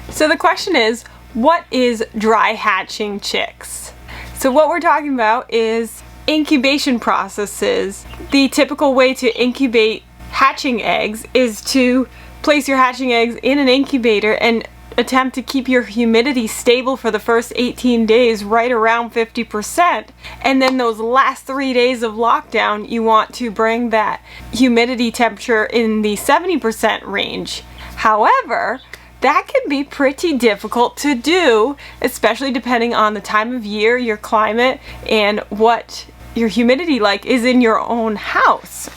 So the question is, what is dry hatching chicks? So what we're talking about is incubation processes. The typical way to incubate hatching eggs is to place your hatching eggs in an incubator and attempt to keep your humidity stable for the first 18 days right around 50%. And then those last 3 days of lockdown, you want to bring that humidity temperature in the 70% range. However, that can be pretty difficult to do, especially depending on the time of year, your climate, and what your humidity like is in your own house.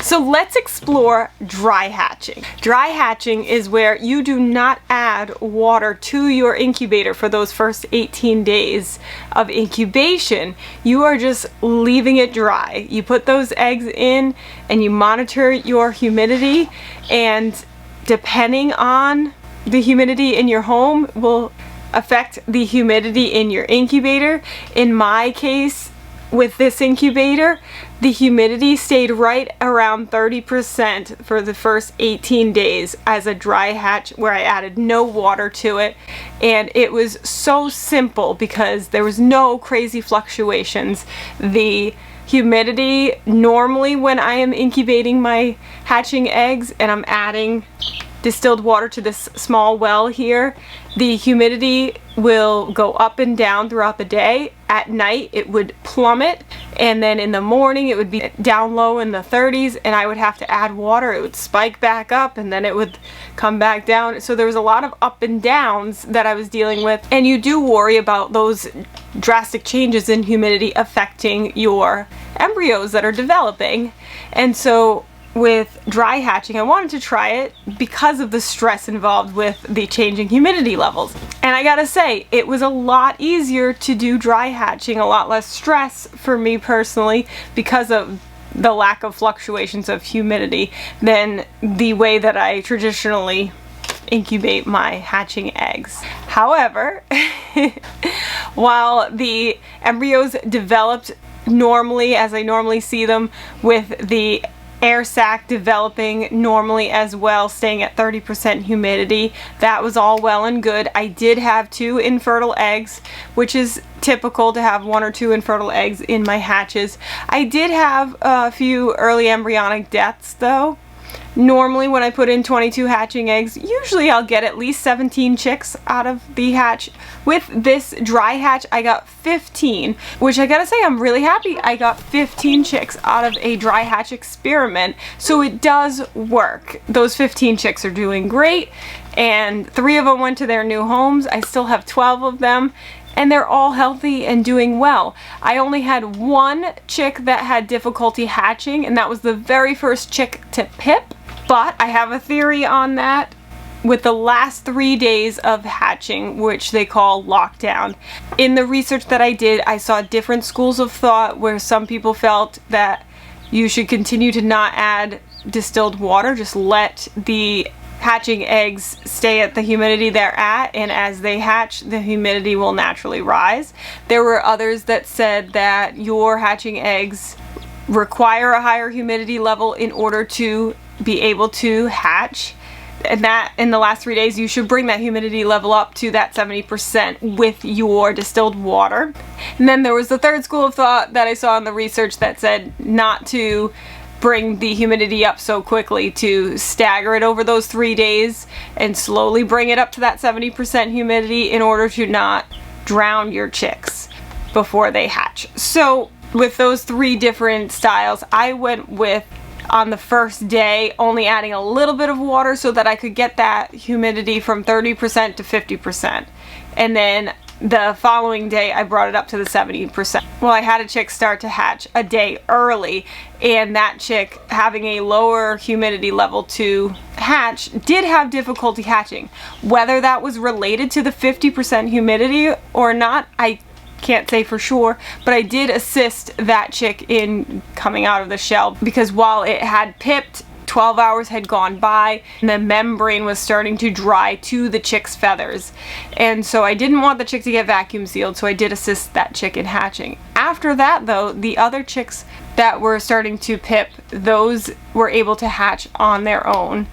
So let's explore dry hatching. Dry hatching is where you do not add water to your incubator for those first 18 days of incubation. You are just leaving it dry. You put those eggs in and you monitor your humidity, and depending on the humidity in your home will affect the humidity in your incubator. In my case, with this incubator, the humidity stayed right around 30% for the first 18 days as a dry hatch, where I added no water to it. And it was so simple because there was no crazy fluctuations. The humidity normally, when I am incubating my hatching eggs and I'm adding distilled water to this small well here, the humidity will go up and down throughout the day. At night it would plummet, and then in the morning it would be down low in the 30s, and I would have to add water. It would spike back up and then it would come back down. So there was a lot of up and downs that I was dealing with, and you do worry about those drastic changes in humidity affecting your embryos that are developing. And so with dry hatching, I wanted to try it because of the stress involved with the changing humidity levels. And I gotta say, it was a lot easier to do dry hatching, a lot less stress for me personally because of the lack of fluctuations of humidity than the way that I traditionally incubate my hatching eggs. However, while the embryos developed normally, as I normally see them, with the air sac developing normally as well, staying at 30% humidity, that was all well and good. I did have 2 infertile eggs, which is typical to have 1 or 2 infertile eggs in my hatches. I did have a few early embryonic deaths though. Normally when I put in 22 hatching eggs, usually I'll get at least 17 chicks out of the hatch. With this dry hatch, I got 15, which I gotta say, I'm really happy I got 15 chicks out of a dry hatch experiment. So it does work. Those 15 chicks are doing great, and 3 of them went to their new homes. I still have 12 of them, and they're all healthy and doing well. I only had 1 chick that had difficulty hatching, and that was the very first chick to pip. But I have a theory on that. With the last 3 days of hatching, which they call lockdown. In the research that I did, I saw different schools of thought where some people felt that you should continue to not add distilled water, just let the hatching eggs stay at the humidity they're at, and as they hatch, the humidity will naturally rise. There were others that said that your hatching eggs require a higher humidity level in order to be able to hatch, and that in the last 3 days you should bring that humidity level up to that 70% with your distilled water. And then there was the third school of thought that I saw in the research that said not to bring the humidity up so quickly, to stagger it over those 3 days and slowly bring it up to that 70% humidity in order to not drown your chicks before they hatch. So with those 3 different styles, I went with, on the first day, only adding a little bit of water so that I could get that humidity from 30% to 50%. And then the following day I brought it up to the 70%. Well, I had a chick start to hatch a day early, and that chick, having a lower humidity level to hatch, did have difficulty hatching. Whether that was related to the 50% humidity or not, I can't say for sure, but I did assist that chick in coming out of the shell, because while it had pipped, 12 hours had gone by and the membrane was starting to dry to the chick's feathers, and so I didn't want the chick to get vacuum sealed, so I did assist that chick in hatching. After that though, the other chicks that were starting to pip, those were able to hatch on their own.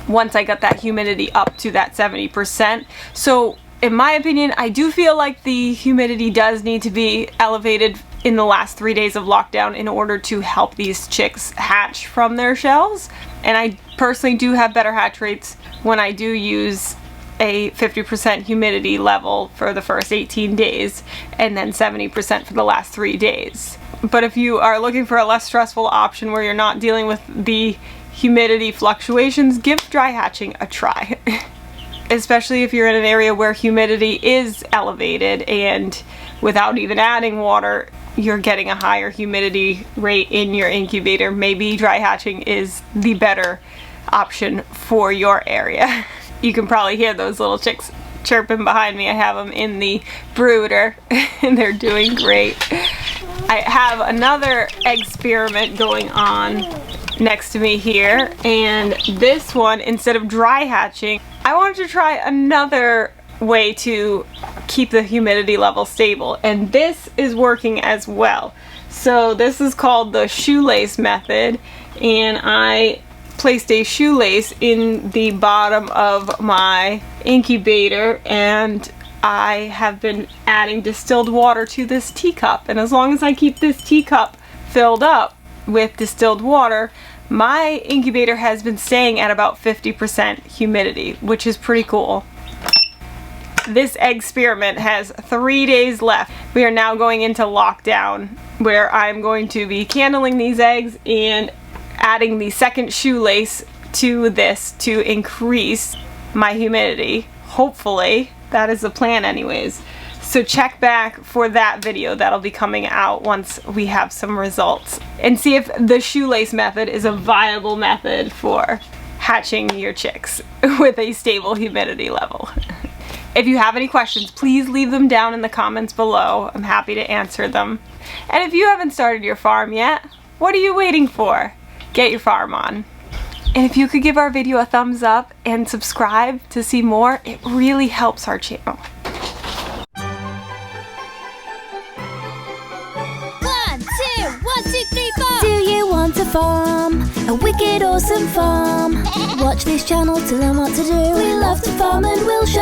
once I got that humidity up to that 70%. So in my opinion, I do feel like the humidity does need to be elevated in the last 3 days of lockdown in order to help these chicks hatch from their shells. And I personally do have better hatch rates when I do use a 50% humidity level for the first 18 days and then 70% for the last 3 days. But if you are looking for a less stressful option where you're not dealing with the humidity fluctuations, give dry hatching a try. Especially if you're in an area where humidity is elevated and without even adding water, you're getting a higher humidity rate in your incubator. Maybe dry hatching is the better option for your area. You can probably hear those little chicks chirping behind me. I have them in the brooder and they're doing great. I have another experiment going on next to me here, and this one, instead of dry hatching, I wanted to try another way to keep the humidity level stable, and this is working as well. So this is called the shoelace method, and I placed a shoelace in the bottom of my incubator, and I have been adding distilled water to this teacup, and as long as I keep this teacup filled up with distilled water, my incubator has been staying at about 50% humidity, which is pretty cool. This experiment has 3 days left. We are now going into lockdown, where I'm going to be candling these eggs and adding the second shoelace to this to increase my humidity. Hopefully, that is the plan anyways. So check back for that video. That'll be coming out once we have some results. And see if the shoelace method is a viable method for hatching your chicks with a stable humidity level. If you have any questions, please leave them down in the comments below. I'm happy to answer them. And if you haven't started your farm yet, what are you waiting for? Get your farm on. And if you could give our video a thumbs up and subscribe to see more, it really helps our channel. 1, 2, 1, 2, 3, 4. Do you want a farm? A wicked awesome farm? Watch this channel to learn what to do. We love to farm and we'll show